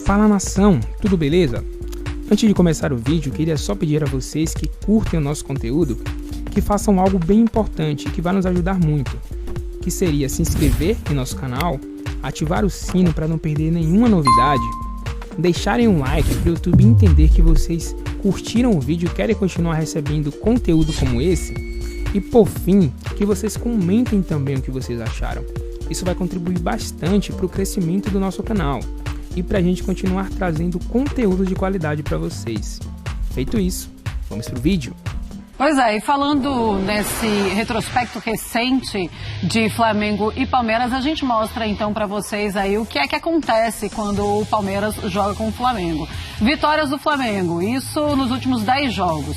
Fala nação, tudo beleza? Antes de começar o vídeo, queria só pedir a vocês que curtem o nosso conteúdo, que façam algo bem importante que vai nos ajudar muito, que seria se inscrever em nosso canal, ativar o sino para não perder nenhuma novidade, deixarem um like para o YouTube entender que vocês curtiram o vídeo e querem continuar recebendo conteúdo como esse, e por fim, que vocês comentem também o que vocês acharam. Isso vai contribuir bastante para o crescimento do nosso canal e para a gente continuar trazendo conteúdo de qualidade para vocês. Feito isso, vamos pro vídeo. Pois é, e falando nesse retrospecto recente de Flamengo e Palmeiras, a gente mostra então para vocês aí o que é que acontece quando o Palmeiras joga com o Flamengo. Vitórias do Flamengo, isso nos últimos 10 jogos.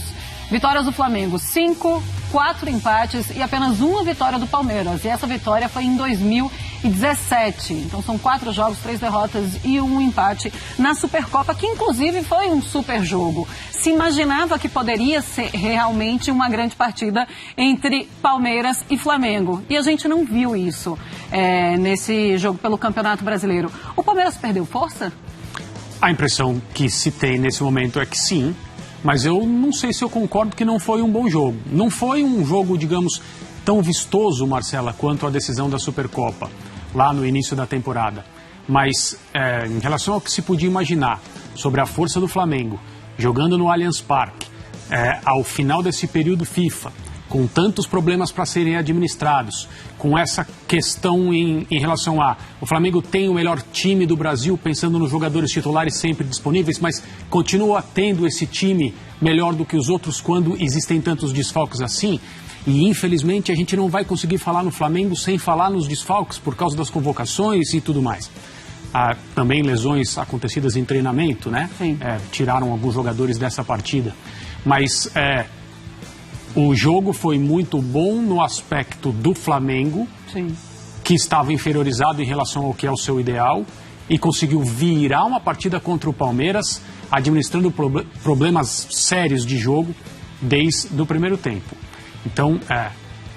Vitórias do Flamengo, 5, 4 empates e apenas uma vitória do Palmeiras. E essa vitória foi em 2017. Então são 4 jogos, 3 derrotas e um empate na Supercopa, que inclusive foi um super jogo. Se imaginava que poderia ser realmente uma grande partida entre Palmeiras e Flamengo. E a gente não viu isso nesse jogo pelo Campeonato Brasileiro. O Palmeiras perdeu força? A impressão que se tem nesse momento é que sim. Mas eu não sei se eu concordo que não foi um bom jogo. Não foi um jogo, digamos, tão vistoso, Marcela, quanto a decisão da Supercopa, lá no início da temporada. Mas em relação ao que se podia imaginar sobre a força do Flamengo, jogando no Allianz Parque, ao final desse período FIFA, com tantos problemas para serem administrados, com essa questão em relação a... O Flamengo tem o melhor time do Brasil, pensando nos jogadores titulares sempre disponíveis, mas continua tendo esse time melhor do que os outros quando existem tantos desfalques assim. E, infelizmente, a gente não vai conseguir falar no Flamengo sem falar nos desfalques por causa das convocações e tudo mais. Há também lesões acontecidas em treinamento, né? Tiraram alguns jogadores dessa partida. Mas... o jogo foi muito bom no aspecto do Flamengo, sim, que estava inferiorizado em relação ao que é o seu ideal e conseguiu virar uma partida contra o Palmeiras, administrando problemas sérios de jogo desde o primeiro tempo. Então,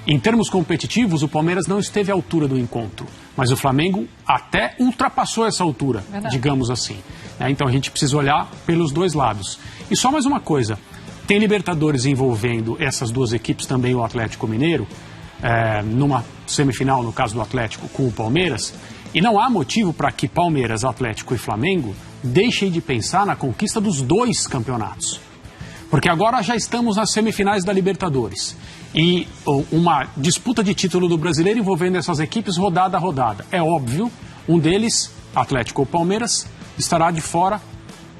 em termos competitivos, o Palmeiras não esteve à altura do encontro, mas o Flamengo até ultrapassou essa altura, digamos assim. Então a gente precisa olhar pelos dois lados. E só mais uma coisa. Tem Libertadores envolvendo essas duas equipes, também o Atlético Mineiro, numa semifinal, no caso do Atlético, com o Palmeiras, e não há motivo para que Palmeiras, Atlético e Flamengo deixem de pensar na conquista dos dois campeonatos. Porque agora já estamos nas semifinais da Libertadores, e uma disputa de título do Brasileiro envolvendo essas equipes rodada a rodada. É óbvio, um deles, Atlético ou Palmeiras, estará de fora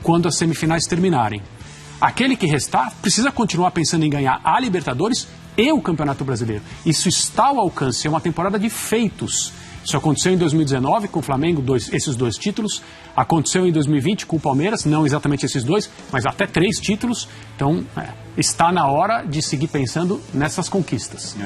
quando as semifinais terminarem. Aquele que restar precisa continuar pensando em ganhar a Libertadores e o Campeonato Brasileiro. Isso está ao alcance, é uma temporada de feitos. Isso aconteceu em 2019 com o Flamengo, esses 2 títulos. Aconteceu em 2020 com o Palmeiras, não exatamente esses 2, mas até 3 títulos. Então, está na hora de seguir pensando nessas conquistas.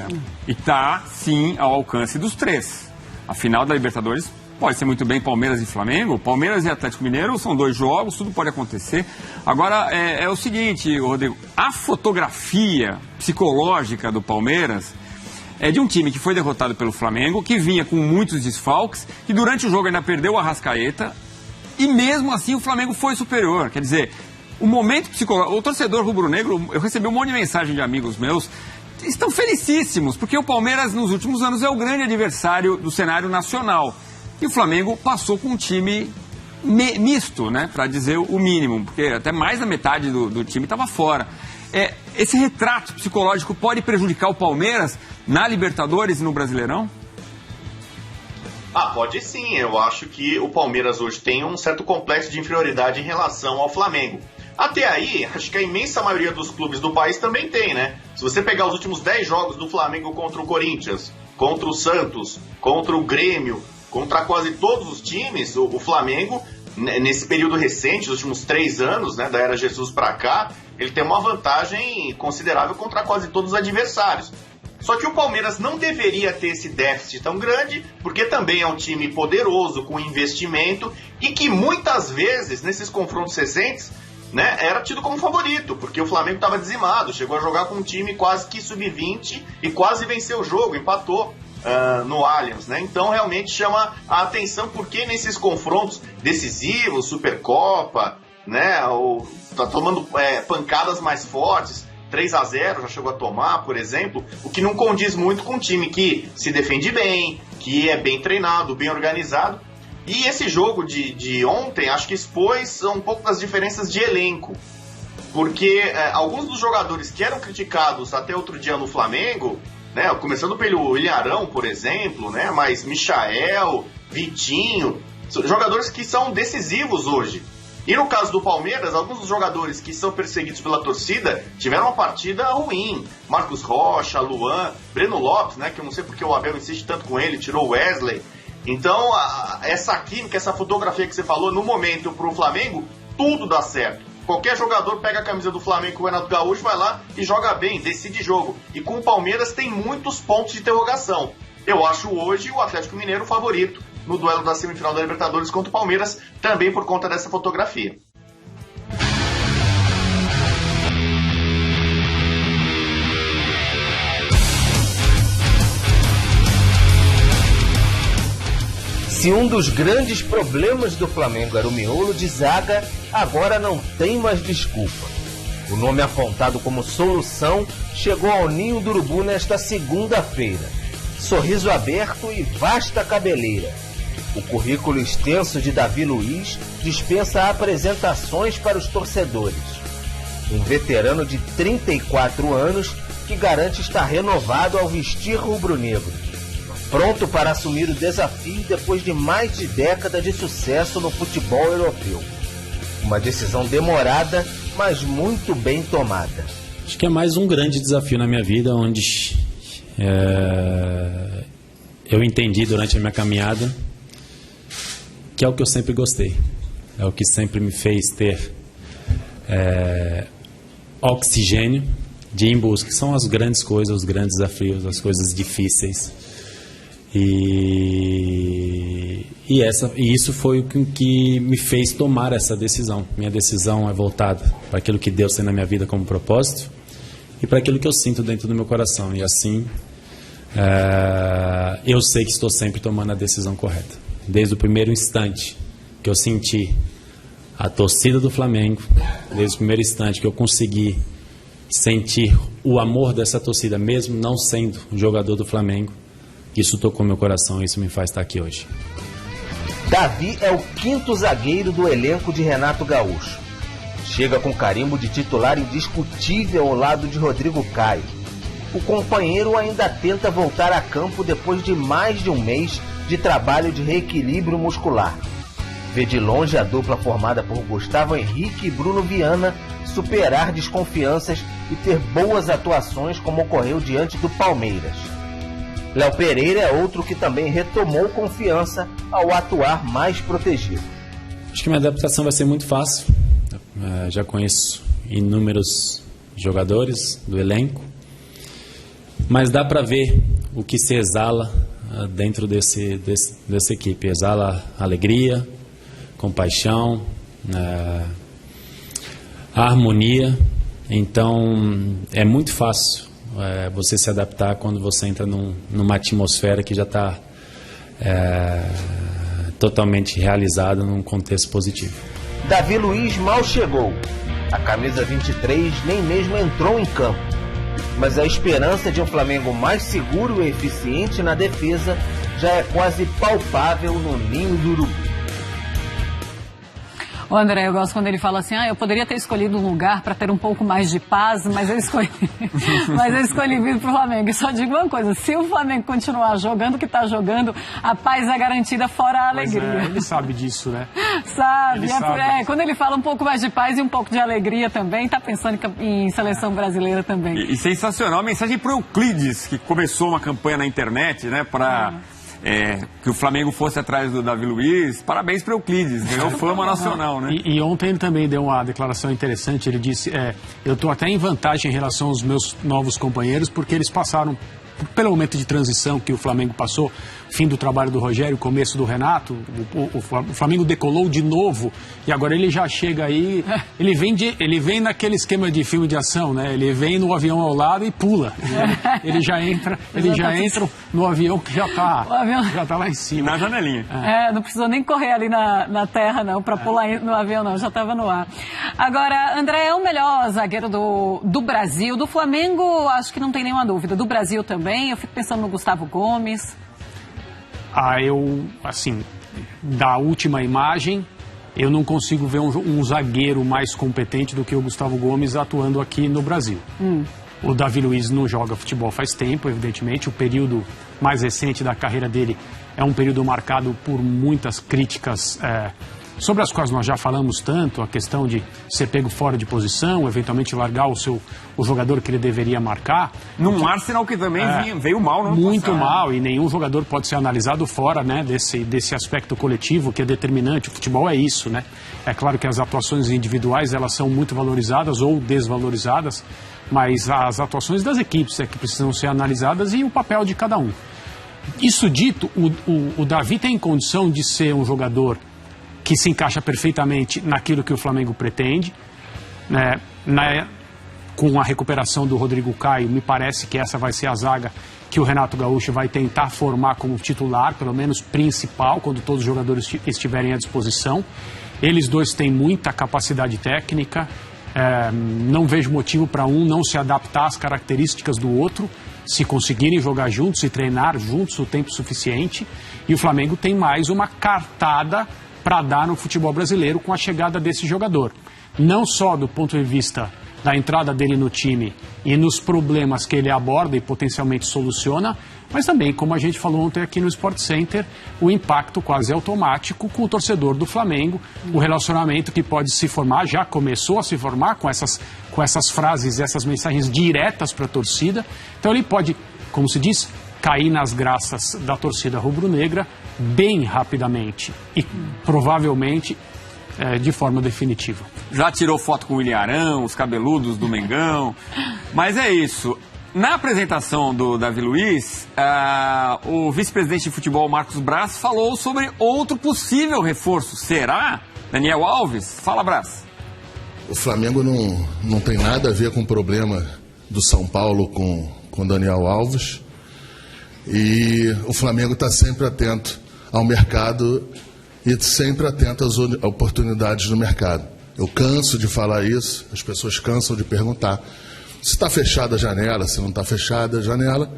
E está, sim, ao alcance dos 3. A final da Libertadores pode ser muito bem Palmeiras e Flamengo. Palmeiras e Atlético Mineiro são 2 jogos, tudo pode acontecer. Agora, é o seguinte, Rodrigo, a fotografia psicológica do Palmeiras é de um time que foi derrotado pelo Flamengo, que vinha com muitos desfalques, que durante o jogo ainda perdeu o Arrascaeta, e mesmo assim o Flamengo foi superior. Quer dizer, o momento psicológico... O torcedor rubro-negro, eu recebi um monte de mensagem de amigos meus, estão felicíssimos, porque o Palmeiras nos últimos anos é o grande adversário do cenário nacional. E o Flamengo passou com um time misto, né, para dizer o mínimo, porque até mais da metade do time estava fora. Esse retrato psicológico pode prejudicar o Palmeiras na Libertadores e no Brasileirão? Pode sim. Eu acho que o Palmeiras hoje tem um certo complexo de inferioridade em relação ao Flamengo. Até aí, acho que a imensa maioria dos clubes do país também tem, né? Se você pegar os últimos 10 jogos do Flamengo contra o Corinthians, contra o Santos, contra o Grêmio, contra quase todos os times, o Flamengo, nesse período recente, os últimos 3 anos, né, da era Jesus para cá, ele tem uma vantagem considerável contra quase todos os adversários. Só que o Palmeiras não deveria ter esse déficit tão grande, porque também é um time poderoso, com investimento, e que muitas vezes, nesses confrontos recentes, né, era tido como favorito, porque o Flamengo estava dizimado, chegou a jogar com um time quase que sub-20 e quase venceu o jogo, empatou. no Allianz, né? Então realmente chama a atenção porque nesses confrontos decisivos, Supercopa, né? Tá tomando pancadas mais fortes, 3-0 já chegou a tomar, por exemplo, o que não condiz muito com um time que se defende bem, que é bem treinado, bem organizado. E esse jogo de ontem acho que expôs um pouco das diferenças de elenco. Porque alguns dos jogadores que eram criticados até outro dia no Flamengo, né, começando pelo Ilharão, por exemplo, né, mas Michael, Vitinho, jogadores que são decisivos hoje. E no caso do Palmeiras, alguns dos jogadores que são perseguidos pela torcida tiveram uma partida ruim. Marcos Rocha, Luan, Breno Lopes, né, que eu não sei porque o Abel insiste tanto com ele, tirou o Wesley. Então, essa química, essa fotografia que você falou, no momento pro Flamengo, tudo dá certo. Qualquer jogador pega a camisa do Flamengo, o Renato Gaúcho vai lá e joga bem, decide jogo. E com o Palmeiras tem muitos pontos de interrogação. Eu acho hoje o Atlético Mineiro o favorito no duelo da semifinal da Libertadores contra o Palmeiras, também por conta dessa fotografia. Se um dos grandes problemas do Flamengo era o miolo de zaga, agora não tem mais desculpa. O nome apontado como solução chegou ao Ninho do Urubu nesta segunda-feira. Sorriso aberto e vasta cabeleira. O currículo extenso de Davi Luiz dispensa apresentações para os torcedores. Um veterano de 34 anos que garante estar renovado ao vestir rubro-negro. Pronto para assumir o desafio depois de mais de década de sucesso no futebol europeu. Uma decisão demorada, mas muito bem tomada. Acho que é mais um grande desafio na minha vida, onde eu entendi durante a minha caminhada que é o que eu sempre gostei. É o que sempre me fez ter oxigênio de ir em busca. São as grandes coisas, os grandes desafios, as coisas difíceis. E isso foi o que me fez tomar essa decisão. Minha decisão é voltada para aquilo que Deus tem na minha vida como propósito e para aquilo que eu sinto dentro do meu coração. E assim, eu sei que estou sempre tomando a decisão correta. Desde o primeiro instante que eu senti a torcida do Flamengo, desde o primeiro instante que eu consegui sentir o amor dessa torcida, mesmo não sendo um jogador do Flamengo, isso tocou meu coração e isso me faz estar aqui hoje. Davi é o quinto zagueiro do elenco de Renato Gaúcho. Chega com carimbo de titular indiscutível ao lado de Rodrigo Caio. O companheiro ainda tenta voltar a campo depois de mais de um mês de trabalho de reequilíbrio muscular. Vê de longe a dupla formada por Gustavo Henrique e Bruno Viana superar desconfianças e ter boas atuações como ocorreu diante do Palmeiras. Léo Pereira é outro que também retomou confiança ao atuar mais protegido. Acho que minha adaptação vai ser muito fácil. Já conheço inúmeros jogadores do elenco, mas dá para ver o que se exala dentro dessa equipe. Exala alegria, compaixão, a harmonia. Então é muito fácil você se adaptar quando você entra numa atmosfera que já está totalmente realizada num contexto positivo. Davi Luiz mal chegou. A camisa 23 nem mesmo entrou em campo. Mas a esperança de um Flamengo mais seguro e eficiente na defesa já é quase palpável no Ninho do Urubu. O André, eu gosto quando ele fala assim, eu poderia ter escolhido um lugar para ter um pouco mais de paz, mas eu escolhi vir pro Flamengo. E só digo uma coisa, se o Flamengo continuar jogando o que está jogando, a paz é garantida fora a alegria. Ele sabe disso, né? Sabe. Quando ele fala um pouco mais de paz e um pouco de alegria também, está pensando em seleção brasileira também. E sensacional a mensagem para o Euclides, que começou uma campanha na internet, né, para... que o Flamengo fosse atrás do Davi Luiz. Parabéns para o Euclides, ganhou fama nacional, né? E ontem ele também deu uma declaração interessante. Ele disse, eu estou até em vantagem em relação aos meus novos companheiros, porque eles passaram pelo momento de transição que o Flamengo passou, fim do trabalho do Rogério, começo do Renato, o Flamengo decolou de novo e agora ele já chega aí, ele vem naquele esquema de filme de ação, né? Ele vem no avião ao lado e pula. Ele já entra no avião que já tá lá em cima. Na janelinha. Não precisou nem correr ali na terra, não, para pular no avião, não, já estava no ar. Agora, André é o melhor zagueiro do Brasil, do Flamengo, acho que não tem nenhuma dúvida, do Brasil também, eu fico pensando no Gustavo Gomes. Da última imagem, eu não consigo ver um zagueiro mais competente do que o Gustavo Gomes atuando aqui no Brasil. O Davi Luiz não joga futebol faz tempo, evidentemente. O período mais recente da carreira dele é um período marcado por muitas críticas sobre as quais nós já falamos tanto, a questão de ser pego fora de posição, eventualmente largar o jogador que ele deveria marcar. Num Arsenal que também veio mal, não? Muito mal, e nenhum jogador pode ser analisado fora, né, desse aspecto coletivo que é determinante. O futebol é isso, né? É claro que as atuações individuais elas são muito valorizadas ou desvalorizadas, mas as atuações das equipes é que precisam ser analisadas e o papel de cada um. Isso dito, o Davi tem condição de ser um jogador que se encaixa perfeitamente naquilo que o Flamengo pretende, né? Com a recuperação do Rodrigo Caio, me parece que essa vai ser a zaga que o Renato Gaúcho vai tentar formar como titular, pelo menos principal, quando todos os jogadores estiverem à disposição. Eles dois têm muita capacidade técnica, não vejo motivo para um não se adaptar às características do outro, se conseguirem jogar juntos e treinar juntos o tempo suficiente. E o Flamengo tem mais uma cartada para dar no futebol brasileiro com a chegada desse jogador. Não só do ponto de vista da entrada dele no time e nos problemas que ele aborda e potencialmente soluciona, mas também, como a gente falou ontem aqui no Sport Center, o impacto quase automático com o torcedor do Flamengo, o relacionamento que pode se formar, já começou a se formar com essas frases, essas mensagens diretas para a torcida. Então ele pode, como se diz, cair nas graças da torcida rubro-negra bem rapidamente e provavelmente de forma definitiva. Já tirou foto com o William Arão, os cabeludos do Mengão, mas é isso. Na apresentação do Davi Luiz, o vice-presidente de futebol Marcos Braz falou sobre outro possível reforço. Será? Daniel Alves? Fala, Braz. O Flamengo não tem nada a ver com o problema do São Paulo com Daniel Alves. E o Flamengo está sempre atento ao mercado e sempre atento às oportunidades do mercado. Eu canso de falar isso, as pessoas cansam de perguntar se está fechada a janela, se não está fechada a janela.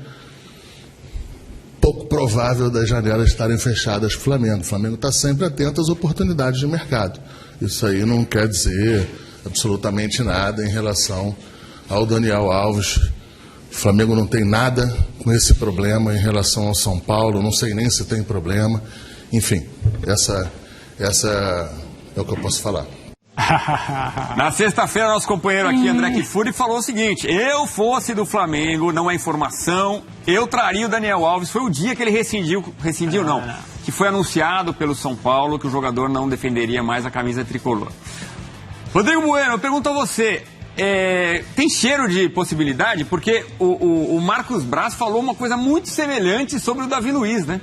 Pouco provável das janelas estarem fechadas para o Flamengo. O Flamengo está sempre atento às oportunidades de mercado. Isso aí não quer dizer absolutamente nada em relação ao Daniel Alves. O Flamengo não tem nada com esse problema em relação ao São Paulo, não sei nem se tem problema. Enfim, essa é o que eu posso falar. Na sexta-feira, nosso companheiro aqui, André Kifuri, falou o seguinte: eu fosse do Flamengo, não é informação, eu traria o Daniel Alves. Foi o dia que ele rescindiu não, que foi anunciado pelo São Paulo que o jogador não defenderia mais a camisa tricolor. Rodrigo Bueno, eu pergunto a você, tem cheiro de possibilidade? Porque o Marcos Braz falou uma coisa muito semelhante sobre o Davi Luiz, né?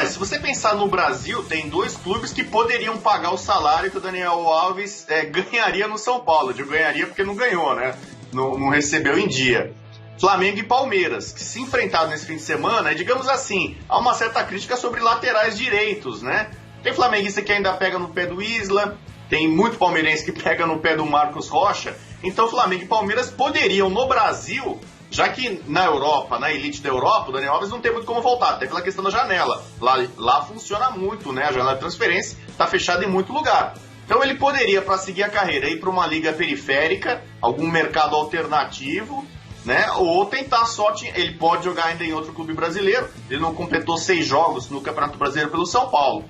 Se você pensar no Brasil, tem dois clubes que poderiam pagar o salário que o Daniel Alves ganharia no São Paulo. Eu ganharia porque não ganhou, né? Não recebeu em dia. Flamengo e Palmeiras, que se enfrentaram nesse fim de semana, digamos assim, há uma certa crítica sobre laterais direitos, né? Tem flamenguista que ainda pega no pé do Isla, tem muito palmeirense que pega no pé do Marcos Rocha. Então Flamengo e Palmeiras poderiam, no Brasil, já que na Europa, na elite da Europa, o Daniel Alves não tem muito como voltar, até pela questão da janela. Lá funciona muito, né? A janela de transferência está fechada em muito lugar. Então ele poderia, para seguir a carreira, ir para uma liga periférica, algum mercado alternativo, né? Ou tentar a sorte. Ele pode jogar ainda em outro clube brasileiro. Ele não completou 6 jogos no Campeonato Brasileiro pelo São Paulo.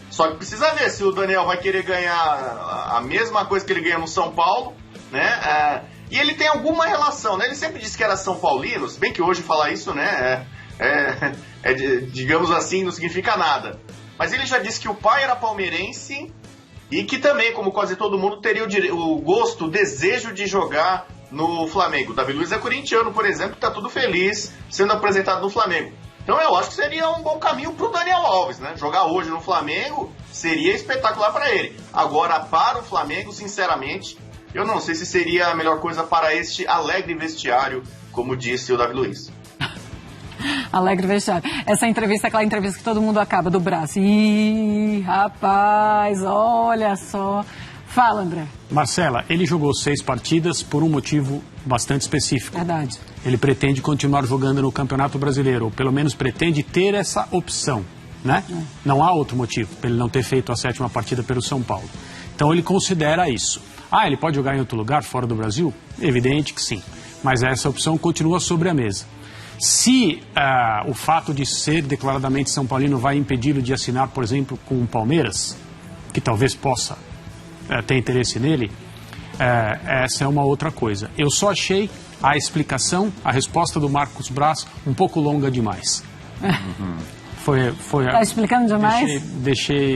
Só que precisa ver se o Daniel vai querer ganhar a mesma coisa que ele ganha no São Paulo, né? E ele tem alguma relação, né? Ele sempre disse que era São Paulino, se bem que hoje falar isso, né? Digamos assim, não significa nada. Mas ele já disse que o pai era palmeirense e que também, como quase todo mundo, teria o gosto, o desejo de jogar no Flamengo. O Davi Luiz é corintiano, por exemplo, que tá tudo feliz sendo apresentado no Flamengo. Então eu acho que seria um bom caminho pro Daniel Alves, né? Jogar hoje no Flamengo seria espetacular para ele. Agora, para o Flamengo, sinceramente, eu não sei se seria a melhor coisa para este alegre vestiário, como disse o Davi Luiz. Alegre vestiário. Essa entrevista é aquela entrevista que todo mundo acaba do braço. Ih, rapaz, olha só. Fala, André. Marcela, ele jogou 6 partidas por um motivo bastante específico. Verdade. Ele pretende continuar jogando no Campeonato Brasileiro, ou pelo menos pretende ter essa opção, né? Não há outro motivo para ele não ter feito a 7ª partida pelo São Paulo. Então ele considera isso. Ele pode jogar em outro lugar, fora do Brasil? Evidente que sim. Mas essa opção continua sobre a mesa. Se o fato de ser declaradamente São Paulino vai impedi-lo de assinar, por exemplo, com o Palmeiras, que talvez possa ter interesse nele, essa é uma outra coisa. Eu só achei a explicação, a resposta do Marcos Braz um pouco longa demais. Tá explicando demais?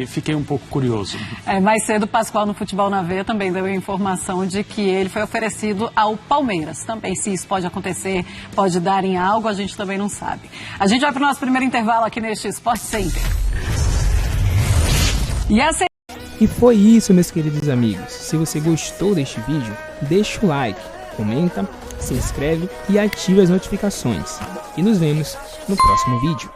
Fiquei um pouco curioso. Mais cedo, Pascoal no Futebol na Veia também deu a informação de que ele foi oferecido ao Palmeiras. Também, se isso pode acontecer, pode dar em algo, a gente também não sabe. A gente vai para o nosso primeiro intervalo aqui neste Sport Center. E foi isso, meus queridos amigos. Se você gostou deste vídeo, deixa o like, comenta, se inscreve e ative as notificações. E nos vemos no próximo vídeo.